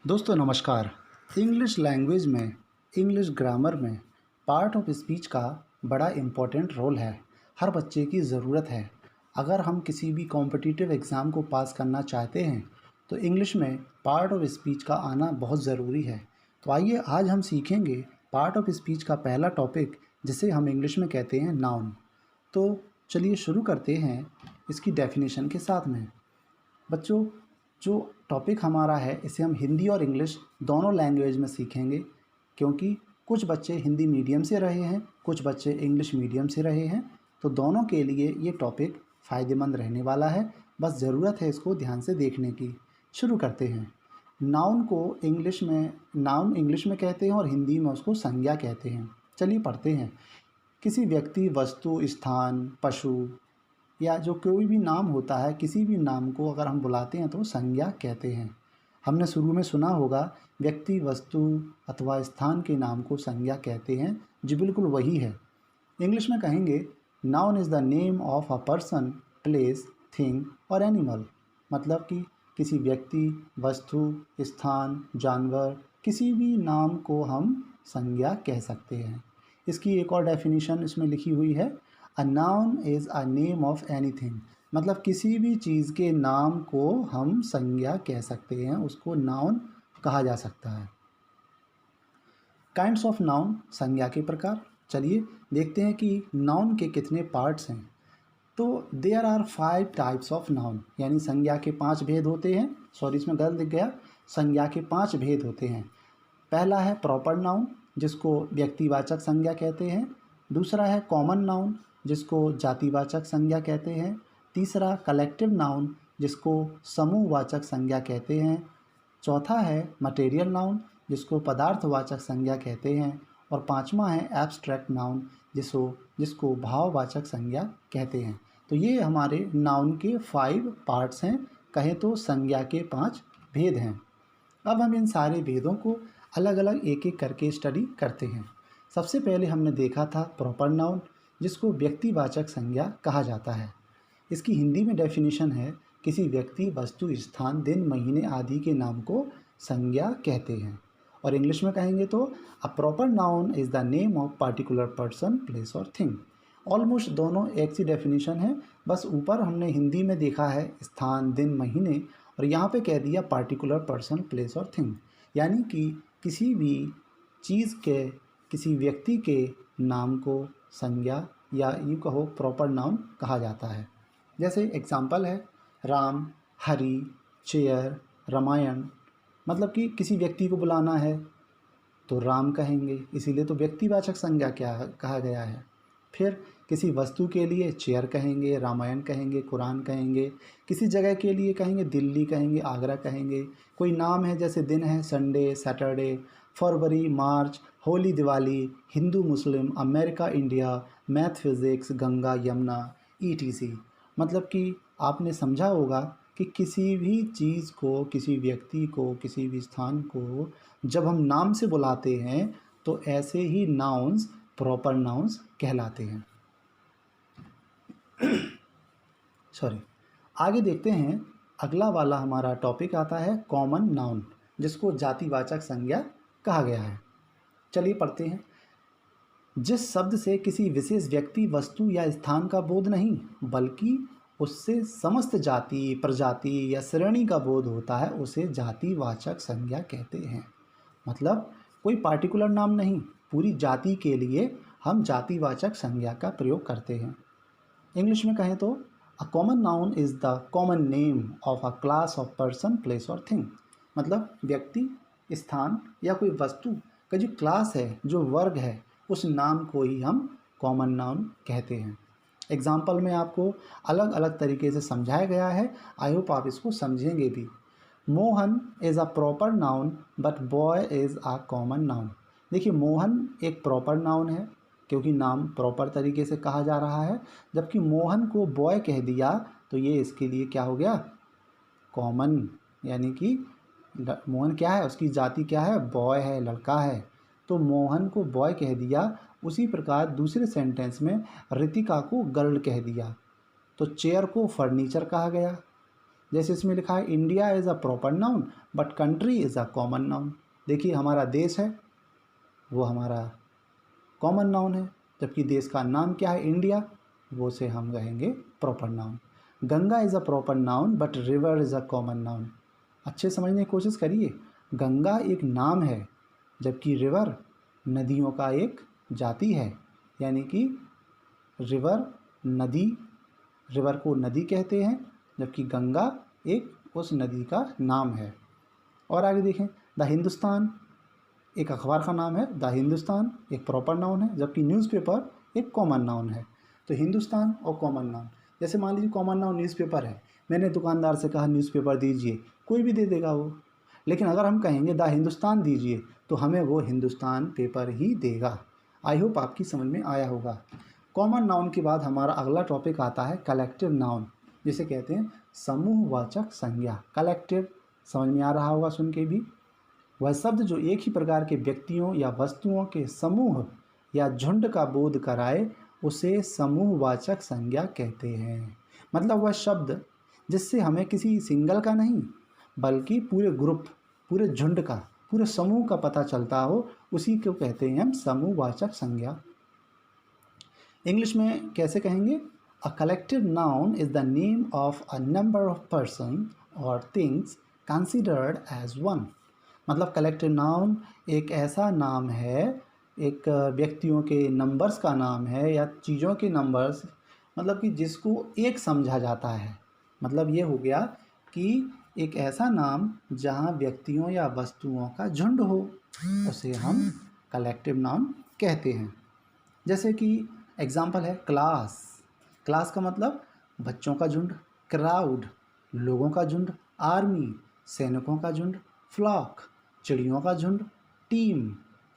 दोस्तों नमस्कार। English language में, इंग्लिश ग्रामर में पार्ट ऑफ स्पीच का बड़ा इम्पोर्टेंट रोल है। हर बच्चे की ज़रूरत है। अगर हम किसी भी कॉम्पिटिटिव एग्ज़ाम को पास करना चाहते हैं तो इंग्लिश में पार्ट ऑफ स्पीच का आना बहुत ज़रूरी है। तो आइए आज हम सीखेंगे पार्ट ऑफ स्पीच का पहला टॉपिक, जिसे हम इंग्लिश में कहते हैं नाउन। तो चलिए शुरू करते हैं इसकी डेफिनेशन के साथ में। बच्चों, जो टॉपिक हमारा है इसे हम हिंदी और इंग्लिश दोनों लैंग्वेज में सीखेंगे, क्योंकि कुछ बच्चे हिंदी मीडियम से रहे हैं, कुछ बच्चे इंग्लिश मीडियम से रहे हैं। तो दोनों के लिए ये टॉपिक फ़ायदेमंद रहने वाला है। बस ज़रूरत है इसको ध्यान से देखने की। शुरू करते हैं। नाउन इंग्लिश में कहते हैं और हिंदी में उसको संज्ञा कहते हैं। चलिए पढ़ते हैं। किसी व्यक्ति, वस्तु, स्थान, पशु या जो कोई भी नाम होता है, किसी भी नाम को अगर हम बुलाते हैं तो संज्ञा कहते हैं। हमने शुरू में सुना होगा व्यक्ति, वस्तु अथवा स्थान के नाम को संज्ञा कहते हैं। जी बिल्कुल वही है। इंग्लिश में कहेंगे noun is the name of a person, place, thing और एनिमल। मतलब कि किसी व्यक्ति, वस्तु, स्थान, जानवर, किसी भी नाम को हम संज्ञा कह सकते हैं। इसकी एक और डेफिनेशन इसमें लिखी हुई है, a noun is a name of anything. मतलब किसी भी चीज़ के नाम को हम संज्ञा कह सकते हैं, उसको नाउन कहा जा सकता है। काइंड्स ऑफ नाउन, संज्ञा के प्रकार। चलिए देखते हैं कि नाउन के कितने पार्ट्स हैं। तो there are 5 types of noun, यानी संज्ञा के 5 भेद होते हैं। सॉरी, इसमें गलत लिख गया। संज्ञा के 5 भेद होते हैं। पहला है प्रॉपर नाउन, जिसको व्यक्तिवाचक संज्ञा कहते हैं। दूसरा है कॉमन नाउन, जिसको जातिवाचक संज्ञा कहते हैं। तीसरा कलेक्टिव नाउन, जिसको समूहवाचक संज्ञा कहते हैं। चौथा है मटेरियल नाउन, जिसको पदार्थवाचक संज्ञा कहते हैं। और पांचवा है एब्स्ट्रैक्ट नाउन, जिसको भाववाचक संज्ञा कहते हैं। तो ये हमारे नाउन के 5 पार्ट्स हैं, कहें तो संज्ञा के 5 भेद हैं। अब हम इन सारे भेदों को अलग अलग एक एक करके स्टडी करते हैं। सबसे पहले हमने देखा था प्रॉपर नाउन, जिसको व्यक्तिवाचक संज्ञा कहा जाता है। इसकी हिंदी में डेफिनेशन है, किसी व्यक्ति, वस्तु, स्थान, दिन, महीने आदि के नाम को संज्ञा कहते हैं। और इंग्लिश में कहेंगे तो a proper noun is the name of particular person, place और थिंग। ऑलमोस्ट दोनों एक सी डेफिनेशन है, बस ऊपर हमने हिंदी में देखा है स्थान, दिन, महीने, और यहाँ पे कह दिया पार्टिकुलर पर्सन, प्लेस और थिंग। यानी कि किसी भी चीज़ के, किसी व्यक्ति के नाम को संज्ञा या यूँ कहो प्रॉपर नाउन कहा जाता है। जैसे एग्जाम्पल है राम, हरि, चेयर, रामायण। मतलब कि किसी व्यक्ति को बुलाना है तो राम कहेंगे, इसीलिए तो व्यक्तिवाचक संज्ञा क्या कहा गया है। फिर किसी वस्तु के लिए चेयर कहेंगे, रामायण कहेंगे, कुरान कहेंगे। किसी जगह के लिए कहेंगे दिल्ली कहेंगे, आगरा कहेंगे। कोई नाम है, जैसे दिन है संडे, सैटरडे, फरवरी, मार्च, Holi, Diwali, Hindu, Muslim, America, India, math, physics, Ganga, Yamuna, ETC. मतलब कि आपने समझा होगा कि किसी भी चीज़ को, किसी व्यक्ति को, किसी भी स्थान को जब हम नाम से बुलाते हैं तो ऐसे ही नाउन्स प्रॉपर नाउन्स कहलाते हैं। सॉरी, आगे देखते हैं। अगला वाला हमारा टॉपिक आता है कॉमन नाउन, जिसको जातिवाचक संज्ञा कहा गया है। चलिए पढ़ते हैं। जिस शब्द से किसी विशेष व्यक्ति, वस्तु या स्थान का बोध नहीं, बल्कि उससे समस्त जाति, प्रजाति या श्रेणी का बोध होता है, उसे जातिवाचक संज्ञा कहते हैं। मतलब कोई पार्टिकुलर नाम नहीं, पूरी जाति के लिए हम जातिवाचक संज्ञा का प्रयोग करते हैं। इंग्लिश में कहें तो a common noun is the common name of a class of person, place और थिंग। मतलब व्यक्ति, स्थान या कोई वस्तु का जो क्लास है, जो वर्ग है, उस नाम को ही हम कॉमन नाउन कहते हैं। एग्जाम्पल में आपको अलग अलग तरीके से समझाया गया है। आई होप आप इसको समझेंगे भी। Mohan is a proper noun but boy is a common noun. देखिए, मोहन एक प्रॉपर नाउन है, क्योंकि नाम प्रॉपर तरीके से कहा जा रहा है। जबकि मोहन को बॉय कह दिया तो ये इसके लिए क्या हो गया, कॉमन। यानी कि मोहन क्या है, उसकी जाति क्या है, बॉय है, लड़का है। तो मोहन को बॉय कह दिया। उसी प्रकार दूसरे सेंटेंस में रितिका को गर्ल कह दिया तो चेयर को फर्नीचर कहा गया। जैसे इसमें लिखा है India is a proper noun but country is a common noun. देखिए हमारा देश है वो हमारा कॉमन नाउन है, जबकि देश का नाम क्या है इंडिया, वो से हम कहेंगे proper noun. Ganga is a proper noun but river is a common noun. अच्छे समझने की कोशिश करिए, गंगा एक नाम है जबकि रिवर नदियों का एक जाति है, यानी कि रिवर नदी, रिवर को नदी कहते हैं जबकि गंगा एक उस नदी का नाम है। और आगे देखें, द हिंदुस्तान एक अखबार का नाम है, द हिंदुस्तान एक प्रॉपर नाउन है जबकि न्यूज़पेपर एक कॉमन नाउन है। तो हिंदुस्तान और कॉमन नाउन, जैसे मान लीजिए कॉमन नाउन न्यूज़पेपर है, मैंने दुकानदार से कहा न्यूज़पेपर दीजिए, कोई भी दे देगा वो, लेकिन अगर हम कहेंगे द हिंदुस्तान दीजिए तो हमें वो हिंदुस्तान पेपर ही देगा। आई होप आपकी समझ में आया होगा। कॉमन नाउन के बाद हमारा अगला टॉपिक आता है कलेक्टिव नाउन, जिसे कहते हैं समूहवाचक संज्ञा। कलेक्टिव समझ में आ रहा होगा सुन के भी, वह शब्द जो एक ही प्रकार के व्यक्तियों या वस्तुओं के समूह या झुंड का बोध कराए उसे समूहवाचक संज्ञा कहते हैं। मतलब वह शब्द जिससे हमें किसी सिंगल का नहीं बल्कि पूरे ग्रुप, पूरे झुंड का, पूरे समूह का पता चलता हो, उसी को कहते हैं हम समूहवाचक संज्ञा। इंग्लिश में कैसे कहेंगे? A collective noun is the name of a number of person और थिंग्स कंसिडर्ड एज वन। मतलब कलेक्टिव नाउन एक ऐसा नाम है, एक व्यक्तियों के नंबर्स का नाम है या चीज़ों के नंबर्स, मतलब कि जिसको एक समझा जाता है। मतलब ये हो गया कि एक ऐसा नाम जहाँ व्यक्तियों या वस्तुओं का झुंड हो, उसे हम कलेक्टिव नाउन कहते हैं। जैसे कि एग्जाम्पल है क्लास। क्लास का मतलब बच्चों का झुंड, क्राउड लोगों का झुंड, आर्मी सैनिकों का झुंड, फ्लॉक चिड़ियों का झुंड, team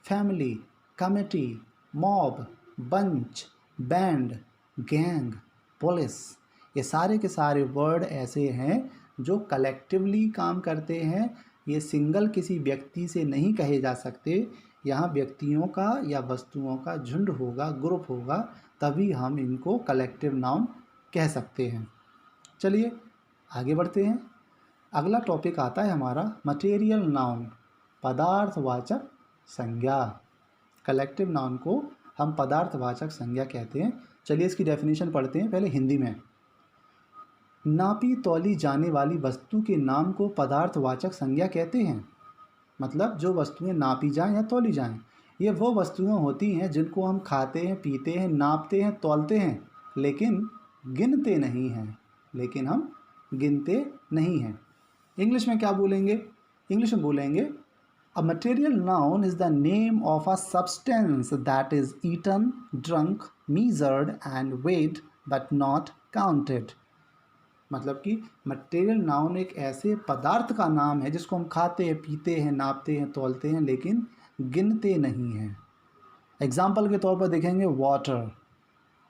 family, committee, mob, bunch, band, gang, police. ये सारे के सारे वर्ड ऐसे हैं जो कलेक्टिवली काम करते हैं। ये सिंगल किसी व्यक्ति से नहीं कहे जा सकते। यहाँ व्यक्तियों का या वस्तुओं का झुंड होगा, ग्रुप होगा, तभी हम इनको कलेक्टिव नाउन कह सकते हैं। चलिए आगे बढ़ते हैं। अगला टॉपिक आता है हमारा मटेरियल नाउन, पदार्थवाचक संज्ञा। कलेक्टिव नाउन को हम पदार्थवाचक संज्ञा कहते हैं। चलिए इसकी डेफिनेशन पढ़ते हैं पहले हिंदी में। नापी तौली जाने वाली वस्तु के नाम को पदार्थवाचक संज्ञा कहते हैं। मतलब जो वस्तुएं नापी जाएं या तौली जाएं, ये वो वस्तुएं होती हैं जिनको हम खाते हैं, पीते हैं, नापते हैं, तौलते हैं, लेकिन गिनते नहीं हैं। लेकिन हम गिनते नहीं हैं। इंग्लिश में क्या बोलेंगे? इंग्लिश में बोलेंगे A material noun is the name of a substance that is eaten, drunk, measured and weighed but not counted। मतलब कि मटेरियल नाउन एक ऐसे पदार्थ का नाम है जिसको हम खाते हैं, पीते हैं, नापते हैं, तौलते हैं, लेकिन गिनते नहीं हैं। एग्जाम्पल के तौर पर देखेंगे वाटर।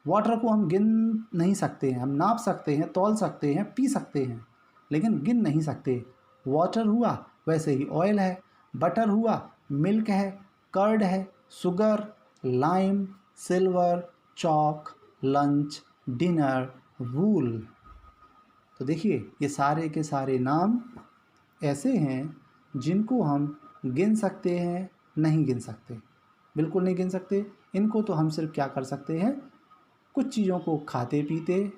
वाटर को हम गिन नहीं सकते हैं, हम नाप सकते हैं, तौल सकते हैं, पी सकते हैं, लेकिन गिन नहीं सकते। वाटर हुआ, वैसे ही ऑयल है, बटर हुआ, मिल्क है, कर्ड है, sugar, lime, silver, chalk, lunch, dinner, wool. तो देखिए ये सारे के सारे नाम ऐसे हैं जिनको हम गिन सकते हैं, नहीं गिन सकते, बिल्कुल नहीं गिन सकते। इनको तो हम सिर्फ क्या कर सकते हैं, कुछ चीज़ों को खाते पीते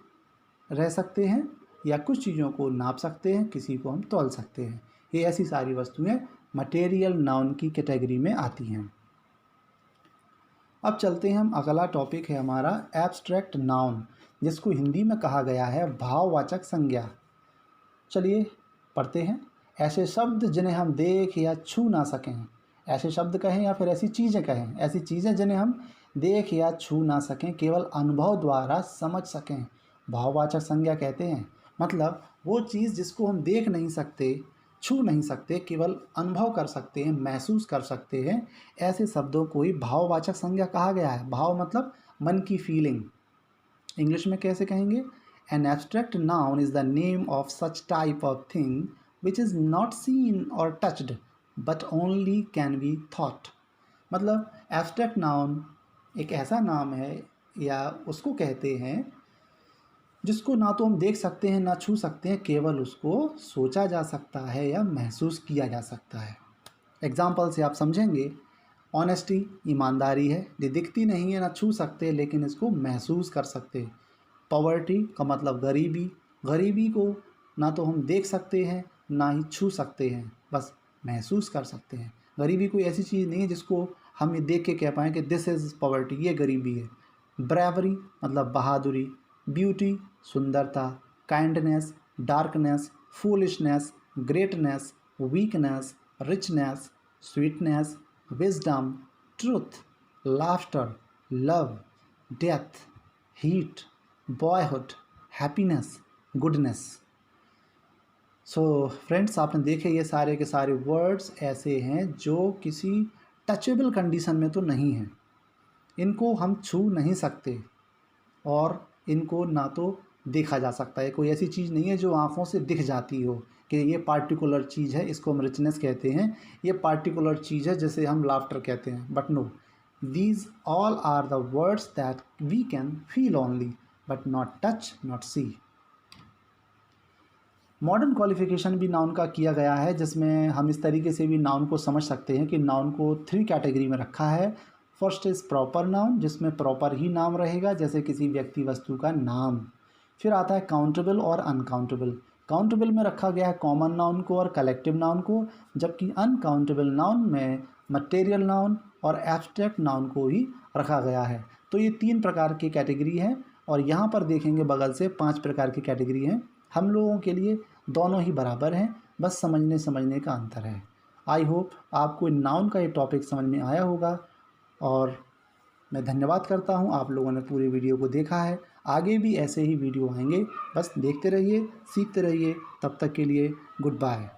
रह सकते हैं या कुछ चीज़ों को नाप सकते हैं, किसी को हम तौल सकते हैं। ये ऐसी सारी वस्तुएं मटेरियल नाउन की कैटेगरी में आती हैं। अब चलते हैं हम, अगला टॉपिक है हमारा एब्स्ट्रैक्ट नाउन, जिसको हिंदी में कहा गया है भाववाचक संज्ञा। चलिए पढ़ते हैं। ऐसे शब्द जिन्हें हम देख या छू ना सकें, ऐसे शब्द कहें या फिर ऐसी चीज़ें कहें, ऐसी चीज़ें जिन्हें हम देख या छू ना सकें, केवल अनुभव द्वारा समझ सकें, भाववाचक संज्ञा कहते हैं। मतलब वो चीज़ जिसको हम देख नहीं सकते, छू नहीं सकते, केवल अनुभव कर सकते हैं, महसूस कर सकते हैं, ऐसे शब्दों को ही भाववाचक संज्ञा कहा गया है। भाव मतलब मन की फीलिंग। इंग्लिश में कैसे कहेंगे? An abstract noun is the name of such type of thing which is not seen और touched but only can be thought. मतलब एब्स्ट्रैक्ट नाउन एक ऐसा नाम है या उसको कहते हैं जिसको ना तो हम देख सकते हैं ना छू सकते हैं, केवल उसको सोचा जा सकता है या महसूस किया जा सकता है। एग्जाम्पल से आप समझेंगे। ऑनेस्टी ईमानदारी है, ये दिखती नहीं है ना छू सकते लेकिन इसको महसूस कर सकते हैं। पॉवर्टी का मतलब गरीबी, गरीबी को ना तो हम देख सकते हैं ना ही छू सकते हैं, बस महसूस कर सकते हैं। गरीबी कोई ऐसी चीज़ नहीं है जिसको हम ये देख के कह पाएँ कि दिस इज़ पॉवर्टी, ये गरीबी है। ब्रेवरी मतलब बहादुरी, ब्यूटी सुंदरता, kindness darkness, foolishness greatness, weakness richness, sweetness wisdom, truth, laughter, love, death, heat, boyhood, happiness, goodness. So friends, आपने देखे ये सारे के सारे वर्ड्स ऐसे हैं जो किसी टचेबल कंडीशन में तो नहीं हैं, इनको हम छू नहीं सकते और इनको ना तो देखा जा सकता है। कोई ऐसी चीज़ नहीं है जो आँखों से दिख जाती हो कि ये पार्टिकुलर चीज़ है, इसको हम रिचनेस कहते हैं, ये पार्टिकुलर चीज़ है जैसे हम लाफ्टर कहते हैं। But no, these all are the words that we can feel only but not touch not see. Modern qualification भी नाउन का किया गया है, जिसमें हम इस तरीके से भी नाउन को समझ सकते हैं कि नाउन को 3 कैटेगरी में रखा है। फर्स्ट इज़ प्रॉपर नाउन, जिसमें प्रॉपर ही नाम रहेगा जैसे किसी व्यक्ति वस्तु का नाम। फिर आता है काउंटेबल और अनकाउंटेबल। काउंटेबल में रखा गया है कॉमन नाउन को और कलेक्टिव नाउन को, जबकि अनकाउंटेबल नाउन में मटेरियल नाउन और एब्स्ट्रैक्ट नाउन को ही रखा गया है। तो ये 3 प्रकार की कैटेगरी है और यहाँ पर देखेंगे बगल से 5 प्रकार की कैटेगरी हैं। हम लोगों के लिए दोनों ही बराबर हैं, बस समझने का अंतर है। आई होप आपको नाउन का ये टॉपिक समझ में आया होगा और मैं धन्यवाद करता हूँ, आप लोगों ने पूरी वीडियो को देखा है। आगे भी ऐसे ही वीडियो आएंगे, बस देखते रहिए, सीखते रहिए। तब तक के लिए गुड बाय।